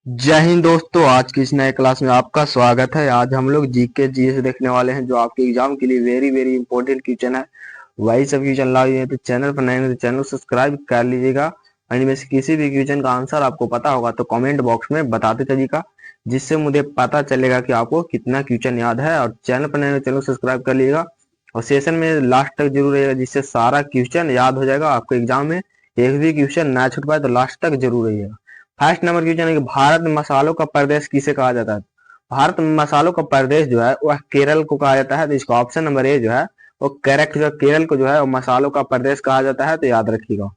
जय हिंद दोस्तों। आज की इस नए क्लास में आपका स्वागत है। आज हम लोग जीके जीएस देखने वाले हैं जो आपके एग्जाम के लिए वेरी वेरी इंपॉर्टेंट क्वेश्चन है। वही सब क्वेश्चन लाए हैं, तो चैनल पर नए हैं तो चैनल सब्सक्राइब कर लीजिएगा। और इनमें से किसी भी क्वेश्चन का आंसर आपको पता होगा तो कमेंट बॉक्स में बताते चलिएगा, जिससे मुझे पता चलेगा कि आपको कितना क्वेश्चन याद है। और चैनल पर नए हैं तो चैनल सब्सक्राइब कर लीजिएगा और सेशन में लास्ट तक जरूर रहिएगा, जिससे सारा क्वेश्चन याद हो जाएगा। आपको एग्जाम में एक भी क्वेश्चन ना छूट पाए तो लास्ट तक जरूर रहिएगा। फर्स्ट नंबर क्वेश्चन है कि भारत में मसालों का प्रदेश किसे कहा जाता है। भारत में मसालों का प्रदेश जो है वह केरल को कहा जाता है। तो इसका ऑप्शन नंबर ए जो है वो करेक्ट, जो है केरल को जो है वो मसालों का प्रदेश कहा जाता है, तो याद रखिएगा।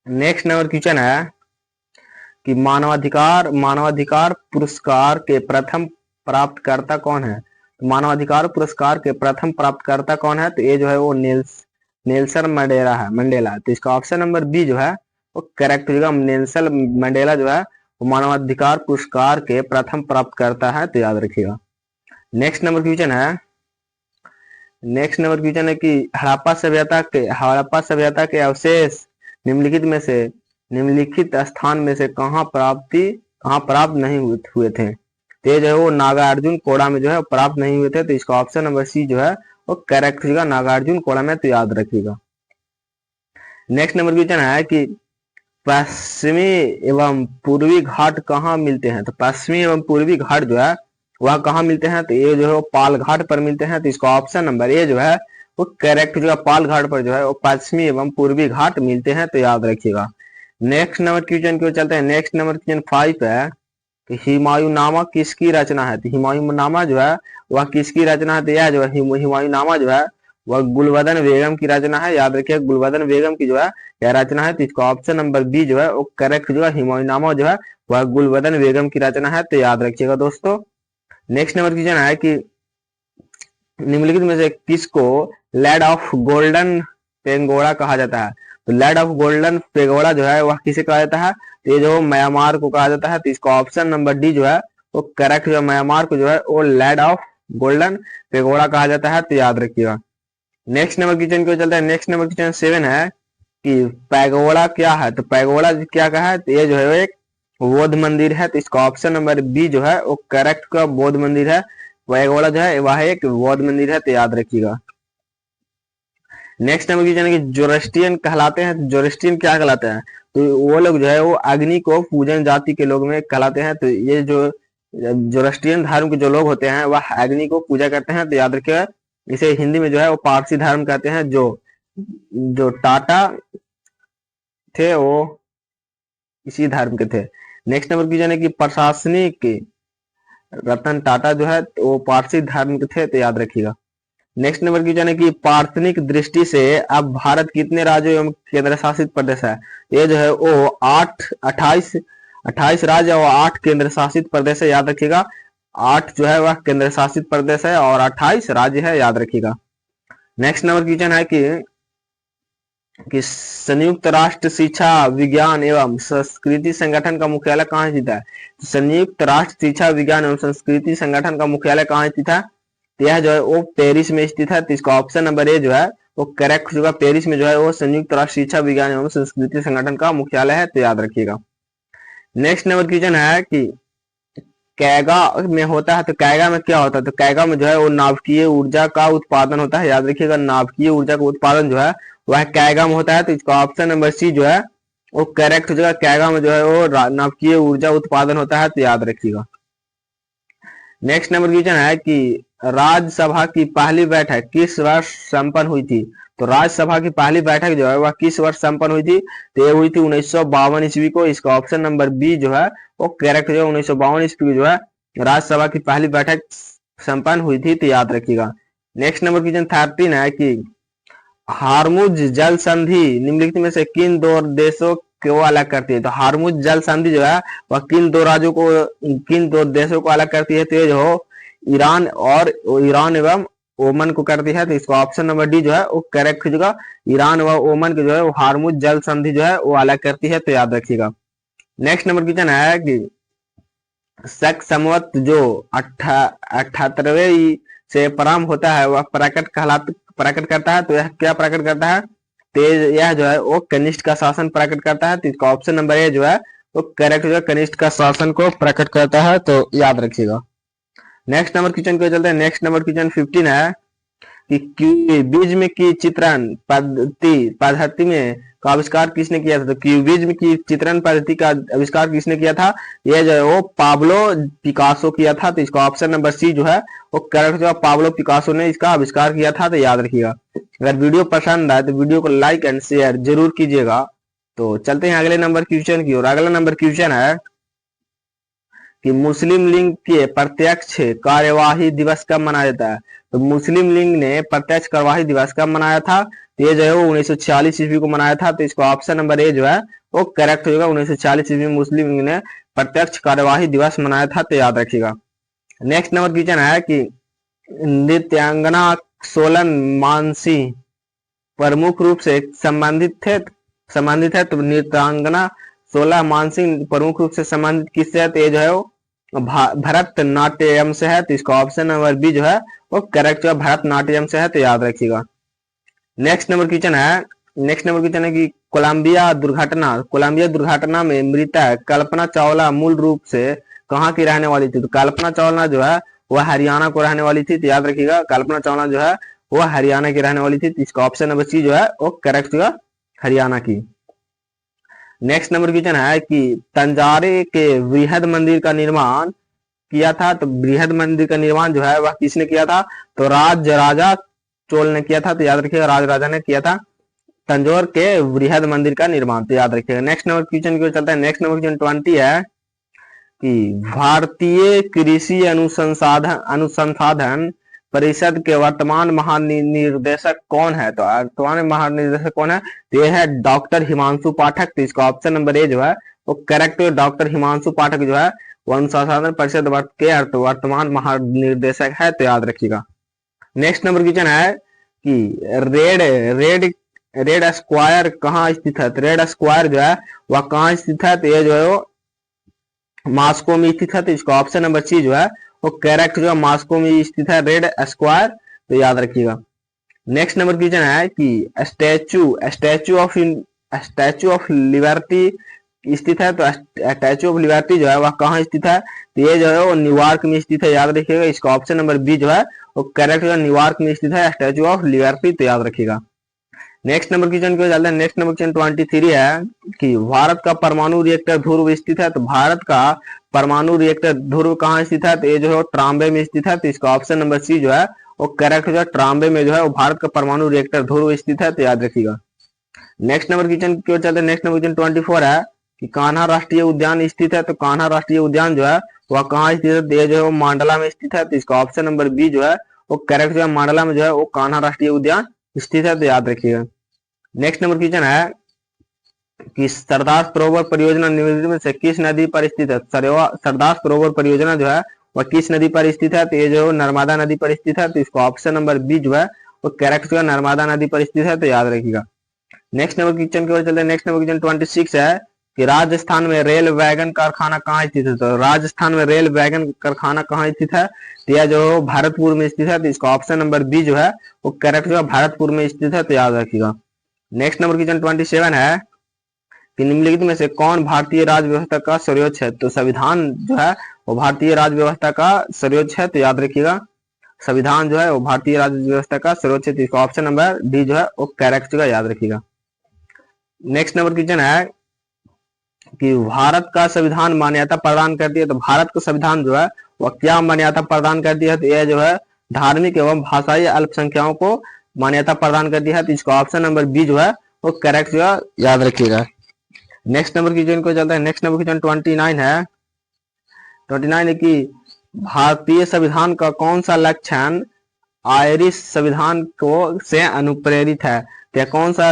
नेक्स्ट नंबर क्वेश्चन है कि मानवाधिकार पुरस्कार के प्रथम प्राप्तकर्ता कौन है। तो मानवाधिकार पुरस्कार के प्रथम प्राप्तकर्ता कौन है, तो ये जो है वो नेल्सन मंडेला है। तो इसका ऑप्शन नंबर बी जो है वो करेक्ट होगा। नेल्सन मंडेला जो है वो मानवाधिकार पुरस्कार के प्रथम प्राप्तकर्ता है, तो याद रखिएगा। नेक्स्ट नंबर क्वेश्चन है कि हड़प्पा सभ्यता के अवशेष निम्नलिखित स्थान में से कहाँ प्राप्त नहीं हुए थे। तो ये जो है वो नागार्जुन कोड़ा में जो है प्राप्त नहीं हुए थे। तो इसका ऑप्शन नंबर सी जो है वो करेक्ट होगा, नागार्जुन कोड़ा में, तो याद रखिएगा। नेक्स्ट नंबर क्वेश्चन है कि पश्चिमी एवं पूर्वी घाट कहाँ मिलते हैं। तो पश्चिमी एवं पूर्वी घाट जो है वह कहाँ मिलते हैं, तो ये जो है वो पाल घाट पर मिलते हैं। तो इसका ऑप्शन नंबर ए जो है वो करेक्ट जो है, पाल घाट पर जो है वो पश्चिमी एवं पूर्वी घाट मिलते हैं, तो याद रखिएगा। नेक्स्ट नंबर क्वेश्चन की ओर चलते हैं। नेक्स्ट नंबर क्वेश्चन 5 है कि हुमायूंनामा किसकी रचना है। तो हुमायूंनामा जो है वह किसकी रचना है, तो यह जो है हुमायूंनामा जो है वह गुलबदन बेगम की रचना है। याद रखिए, गुलबदन बेगम की जो है यह रचना है। तो इसका ऑप्शन नंबर बी जो है वो करेक्ट जो है, हुमायूंनामा जो है वह गुलबदन बेगम की रचना है, तो याद रखिएगा दोस्तों। नेक्स्ट नंबर क्वेश्चन है कि निम्नलिखित में से किसको लैंड ऑफ गोल्डन पेंगोड़ा कहा जाता है। तो लैंड ऑफ गोल्डन पेगोड़ा जो है वह किसे कहा जाता है, तो ये जो म्यांमार को कहा जाता है। तो इसका ऑप्शन नंबर डी जो है वो करेक्ट जो है, म्यांमार को जो है वो लैंड ऑफ गोल्डन पेगोड़ा कहा जाता है, तो याद रखिएगा। नेक्स्ट नंबर क्वेश्चन क्यों चलता है। नेक्स्ट नंबर क्वेश्चन 7 है कि पैगोड़ा क्या है। तो पैगोड़ा क्या कहा है, तो ये जो है एक बौद्ध मंदिर है। तो इसका ऑप्शन नंबर बी जो है वो करेक्ट का बौद्ध मंदिर है। पैगोड़ा जो है वह एक बौद्ध मंदिर है, तो याद रखिएगा। नेक्स्ट नंबर क्वेश्चन है कि जोरस्टियन कहलाते हैं। तो जोरस्टियन क्या कहलाते हैं, तो वो लोग जो है वो अग्नि को पूजन जाति के लोग में कहलाते हैं। तो ये जो जोरस्टियन धर्म के जो लोग होते हैं वह अग्नि को पूजा करते हैं, तो याद रखिएगा। इसे हिंदी में जो है वो पारसी धर्म कहते हैं। जो जो टाटा थे वो इसी धर्म के थे। नेक्स्ट नंबर क्वेश्चन है कि प्रशासनिक रतन टाटा जो है वो पारसी धर्म के थे, तो याद रखिएगा। नेक्स्ट नंबर क्वेश्चन है कि प्राथमिक दृष्टि से अब भारत कितने राज्यों एवं केंद्र शासित प्रदेश है। ये जो है वो 28 राज्य और 8 केंद्र शासित प्रदेश है, याद रखिएगा। 8 जो है वह केंद्र शासित प्रदेश है और 28 राज्य है, याद रखिएगा। नेक्स्ट नंबर क्वेश्चन है कि संयुक्त राष्ट्र शिक्षा विज्ञान एवं संस्कृति संगठन का मुख्यालय कहाँ स्थित है। संयुक्त राष्ट्र शिक्षा विज्ञान एवं संस्कृति संगठन का मुख्यालय कहाँ स्थित है, तो यह जो है वो पेरिस में स्थित है। तो इसका ऑप्शन नंबर ए जो है वो करेक्ट होगा। पेरिस में जो है वो संयुक्त राष्ट्र शिक्षा विज्ञान एवं संस्कृति संगठन का मुख्यालय है, तो याद रखिएगा। नेक्स्ट नंबर क्वेश्चन है कि कैगा में होता है। तो कैगा में क्या होता है, तो कैगा में जो है वो नाभिकीय ऊर्जा का उत्पादन होता है, याद रखिएगा। नाभिकीय ऊर्जा का उत्पादन जो है वह कैगा में होता है। तो इसका ऑप्शन नंबर सी जो है वो करेक्ट हो जाएगा। कैगा में जो है वो नाभिकीय ऊर्जा उत्पादन होता है, तो याद रखिएगा। नेक्स्ट नंबर क्वेश्चन है कि राज्यसभा की पहली बैठक किस वर्ष संपन्न हुई थी। तो राज्यसभा की पहली बैठक जो है वह किस वर्ष संपन्न हुई थी, तो ये हुई थी 1952 ईस्वी को। इसका ऑप्शन नंबर बी जो है वो करेक्ट जो है, 1952 ईस्वी जो है राज्यसभा की पहली बैठक संपन्न हुई थी, तो याद रखिएगा। नेक्स्ट नंबर क्वेश्चन 13 है कि हारमुज जल संधि निम्नलिखित में से किन दो देशों को अलग करती है। तो हारमुज जल संधि जो है वह किन दो देशों को अलग करती है, तो ये जो ईरान एवं ओमन को करती है। तो इसका ऑप्शन नंबर डी जो है वो करेक्ट हो जाएगा। ईरान व ओमन के जो है वो हारमुज जल संधि जो है वो अलग करती है, तो याद रखिएगा। नेक्स्ट नंबर क्वेश्चन है कि शक संवत जो 78वें से प्रारंभ होता है वह प्रकट करता है। तो यह क्या प्रकट करता है, तेज, यह जो है वो कनिष्ठ का शासन प्रकट करता है। तो इसका ऑप्शन नंबर ए जो है वो करेक्ट हो जाएगा, कनिष्ठ का शासन को प्रकट करता है, तो याद रखिएगा। नेक्स्ट नंबर क्वेश्चन को चलते हैं। नेक्स्ट नंबर क्वेश्चन 15 है कि बीज में की चित्रण पद्धति में का आविष्कार किसने किया था? तो क्यूबिज में की चित्रण पद्धति का आविष्कार किसने किया था? ये जो है वो पाब्लो पिकासो किया था। तो इसका ऑप्शन नंबर सी जो है वो करेक्ट जो है, पाब्लो पिकासो ने इसका आविष्कार किया था, तो याद रखिएगा। अगर वीडियो पसंद आए तो वीडियो को लाइक एंड शेयर जरूर कीजिएगा। तो चलते हैं अगले नंबर क्वेश्चन की ओर। अगला नंबर क्वेश्चन है कि मुस्लिम लीग के प्रत्यक्ष कार्यवाही दिवस कब मनाया जाता है? तो मुस्लिम लीग ने प्रत्यक्ष कार्यवाही दिवस कब मनाया था? तो ये जो है वो 1946 ईस्वी को मनाया था। तो इसका ऑप्शन नंबर ए जो है वो करेक्ट होगा। 1946 ईस्वी में मुस्लिम लीग ने प्रत्यक्ष कार्यवाही दिवस मनाया था, तो याद रखिएगा। नेक्स्ट नंबर क्वेश्चन है कि नृत्यांगना सोलन मानसी प्रमुख रूप से संबंधित है। तो नृत्यांगना सोलह मानसिंह प्रमुख रूप से संबंधित किससे है? तो ये जो है वो भरतनाट्यम से है। तो इसका ऑप्शन नंबर बी जो है वो करेक्ट जो है भरतनाट्यम से है, तो याद रखिएगा। नेक्स्ट नंबर क्वेश्चन है कि कोलंबिया दुर्घटना में मृतक कल्पना चावला मूल रूप से कहाँ की रहने वाली थी? तो कल्पना चावला जो है वह हरियाणा को रहने वाली थी, तो याद रखिएगा कल्पना चावला जो है वह हरियाणा की रहने वाली थी। तो इसका ऑप्शन नंबर सी जो है वो करेक्ट होगा, हरियाणा की। नेक्स्ट नंबर क्वेश्चन है कि तंजारे के बृहद मंदिर का निर्माण किया था। तो बृहद मंदिर का निर्माण जो है वह किसने किया था? तो राजा चोल ने किया था, तो याद रखिएगा राजा ने किया था तंजौर के बृहद मंदिर का निर्माण, तो याद रखिएगा। नेक्स्ट नंबर क्वेश्चन की ओर चलता है। नेक्स्ट नंबर क्वेश्चन 20 है कि भारतीय कृषि अनुसंधान परिषद के वर्तमान महानिर्देशक कौन है? तो वर्तमान महानिर्देशक कौन है? तो ये है डॉक्टर हिमांशु पाठक। तो इसका ऑप्शन नंबर ए जो है वो करेक्ट है। डॉक्टर हिमांशु पाठक जो है वो अनुसंधान परिषद के वर्तमान महानिर्देशक है, तो याद रखिएगा। नेक्स्ट नंबर क्वेश्चन है कि रेड स्क्वायर कहाँ स्थित है? तो रेड स्क्वायर जो है वह कहाँ स्थित है? तो ये जो है वो मॉस्को में स्थित है। तो इसका ऑप्शन नंबर सी जो है वो करेक्ट जो है मॉस्को में स्थित है रेड स्क्वायर, तो याद रखिएगा। नेक्स्ट नंबर क्वेश्चन है कि स्टैचू ऑफ लिबर्टी स्थित है। तो स्टैचू ऑफ लिबर्टी जो है वह कहाँ स्थित है? तो ये जो है वो न्यूयॉर्क में स्थित है, याद रखिएगा। इसका ऑप्शन नंबर बी जो है वो करेक्ट जो है न्यूयॉर्क में स्थित है स्टैचू ऑफ लिबर्टी, तो याद रखिएगा। नेक्स्ट नंबर क्वेश्चन को चलते हैं। नेक्स्ट नंबर क्वेश्चन 23 है कि भारत का परमाणु रिएक्टर ध्रुव स्थित है। तो भारत का परमाणु रिएक्टर ध्रुव कहाँ स्थित है? तो ये जो है ट्राम्बे में स्थित है। तो इसका ऑप्शन नंबर सी जो है वो करेक्ट जो है ट्राम्बे में जो है वो भारत का परमाणु रिएक्टर ध्रुव स्थित है, तो याद रखिएगा। नेक्स्ट नंबर क्वेश्चन की ओर चलते हैं। नेक्स्ट नंबर क्वेश्चन 24 है कि कान्हा राष्ट्रीय उद्यान स्थित है। तो कान्हा राष्ट्रीय उद्यान जो है वह कहाँ स्थित है? तो ये जो है वो मांडला में स्थित है। तो इसका ऑप्शन नंबर बी जो है वो करेक्ट जो है मांडला में जो है वो कान्हा राष्ट्रीय उद्यान स्थित है, तो याद रखिएगा। नेक्स्ट नंबर क्वेश्चन है कि सरदार सरोवर परियोजना निम्नलिखित में से किस नदी पर स्थित है? सरदार सरोवर परियोजना जो है वह किस नदी पर स्थित है? तो ये जो नर्मदा नदी पर स्थित है। तो इसका ऑप्शन नंबर बी जो है वो करेक्ट जो है नर्मदा नदी पर स्थित है, तो याद रखिएगा। नेक्स्ट नंबर क्वेश्चन की ओर चलते हैं। नेक्स्ट नंबर क्वेश्चन 26 है कि राजस्थान में रेल वैगन कारखाना कहाँ स्थित है? तो राजस्थान में रेल वैगन कारखाना कहाँ स्थित है? तो यह जो भरतपुर में स्थित है। तो इसका ऑप्शन नंबर बी जो है वो करेक्ट जो है भरतपुर में स्थित है, तो याद रखिएगा। नेक्स्ट नंबर क्वेश्चन 27 है कि निम्नलिखित में से कौन भारतीय राज्य व्यवस्था का सर्वोच्च है? तो संविधान जो है वो भारतीय राज्य व्यवस्था का सर्वोच्च है, तो याद रखिएगा संविधान जो है वो भारतीय राज्य व्यवस्था का सर्वोच्च है। तो इसका ऑप्शन नंबर डी जो है वो करेक्ट जो है, याद रखिएगा। नेक्स्ट नंबर क्वेश्चन है कि भारत का संविधान मान्यता प्रदान करती है। तो भारत का संविधान जो है वह क्या मान्यता प्रदान करती है? तो यह जो है धार्मिक एवं भाषाई अल्पसंख्याकों को मान्यता प्रदान करती है। तो इसका ऑप्शन नंबर बी जो है वो करेक्ट जो है, याद रखिएगा। नेक्स्ट नंबर क्वेश्चन को चलता है। नेक्स्ट नंबर क्वेश्चन 29 है। 29 है कि भारतीय संविधान का कौन सा लक्षण आयरिश संविधान को से अनुप्रेरित है? तो कौन सा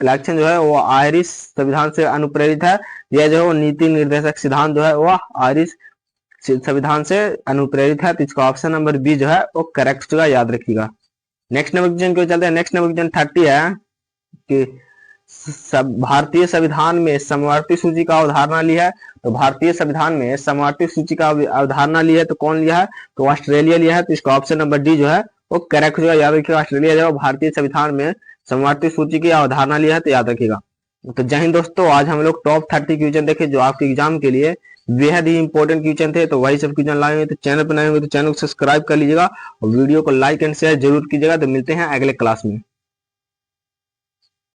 लक्षण जो है वो आयरिश संविधान से अनुप्रेरित है? यह जो है वो नीति निर्देशक सिद्धांत जो है वो आयरिश संविधान से अनुप्रेरित है। तो इसका ऑप्शन नंबर बी जो है वो करेक्ट जो है, याद रखिएगा। नेक्स्ट नंबर क्वेश्चन को चलते हैं। नेक्स्ट नंबर क्वेश्चन 30 है कि भारतीय संविधान में समवर्ती सूची का अवधारणा ली है। तो भारतीय संविधान में समवर्ती सूची का अवधारणा ली है तो कौन लिया है? तो ऑस्ट्रेलिया लिया है। तो इसका ऑप्शन नंबर डी जो है वो करेक्ट जो है, याद रखिएगा। ऑस्ट्रेलिया जो भारतीय संविधान में समवर्ती सूची की अवधारणा लिया है, तो याद रखिएगा। तो जय हिंद दोस्तों, आज हम लोग टॉप 30 क्वेश्चन देखे जो आपके एग्जाम के लिए बेहद ही इंपॉर्टेंट क्वेश्चन थे। तो वही सब क्वेश्चन लाए हुए, तो चैनल पर नए होंगे तो चैनल को सब्सक्राइब कर लीजिएगा और वीडियो को लाइक एंड शेयर जरूर कीजिएगा। तो मिलते हैं अगले क्लास में।